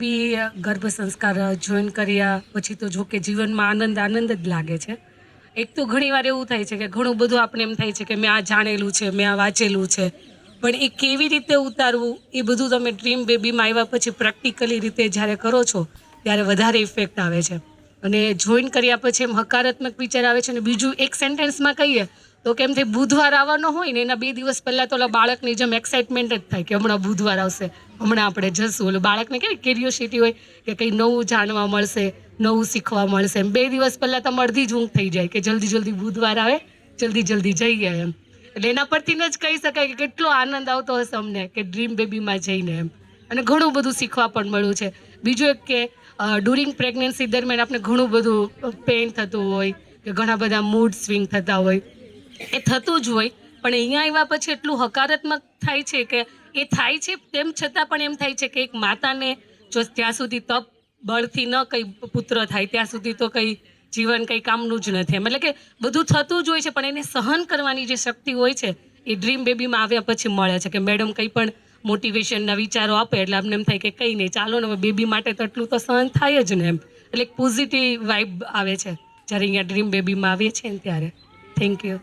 બી ગર્ભ સંસ્કાર જોઈન કર્યા પછી તો જો કે જીવનમાં આનંદ જ લાગે છે. એક તો ઘણીવાર એવું થાય છે કે ઘણું બધું આપણે એમ થાય છે કે મેં આ જાણેલું છે, મેં આ વાંચેલું છે, પણ એ કેવી રીતે ઉતારવું એ બધું તમે ડ્રીમ બેબીમાં આવ્યા પછી પ્રેક્ટિકલી રીતે જ્યારે કરો છો ત્યારે વધારે ઇફેક્ટ આવે છે. અને જોઈન કર્યા પછી એમ હકારાત્મક વિચાર આવે છે. અને બીજું એક સેન્ટેન્સમાં કહીએ તો કેમ થાય, બુધવાર આવવાનો હોય ને એના 2 દિવસ પહેલાં તો ઓલા બાળકની જેમ એક્સાઇટમેન્ટ જ થાય કે હમણાં બુધવાર આવશે, હમણાં આપણે જશું. ઓલું બાળકને કેવી ક્યુરિયોસિટી હોય કે કંઈ નવું જાણવા મળશે, નવું શીખવા મળશે. એમ 2 દિવસ પહેલાં તો અડધી જ ઊંઘ થઈ જાય કે જલ્દી બુધવાર આવે, જલ્દી જઈએ એમ. એટલે એના પરથી જ કહી શકાય કે કેટલો આનંદ આવતો હશે અમને કે ડ્રીમ બેબીમાં જઈને એમ. અને ઘણું બધું શીખવા પણ મળ્યું છે. બીજું એક કે ડ્યુરિંગ પ્રેગ્નન્સી દરમિયાન આપણે ઘણું બધું પેઇન થતું હોય કે ઘણા બધા મૂડ સ્વિંગ થતા હોય, એ થતું જ હોય. પણ અહીંયા આવ્યા પછી એટલું હકારાત્મક થાય છે કે એ થાય છે તેમ છતાં પણ એમ થાય છે કે એક માતાને જો ત્યાં સુધી તપ બળથી ન કંઈ પુત્ર થાય ત્યાં સુધી તો કંઈ જીવન કંઈ કામનું જ નથી. એટલે કે બધું થતું જ હોય છે પણ એને સહન કરવાની જે શક્તિ હોય છે એ ડ્રીમ બેબીમાં આવ્યા પછી મળે છે. કે મેડમ કંઈ પણ મોટિવેશનના વિચારો આપે એટલે અમને એમ થાય કે કંઈ નહીં, ચાલો ને હવે બેબી માટે તો એટલું તો સહન થાય જ ને એમ. એટલે એક પોઝિટિવ વાઇબ આવે છે જ્યારે અહીંયા ડ્રીમ બેબીમાં આવીએ છીએ ને ત્યારે. Thank you.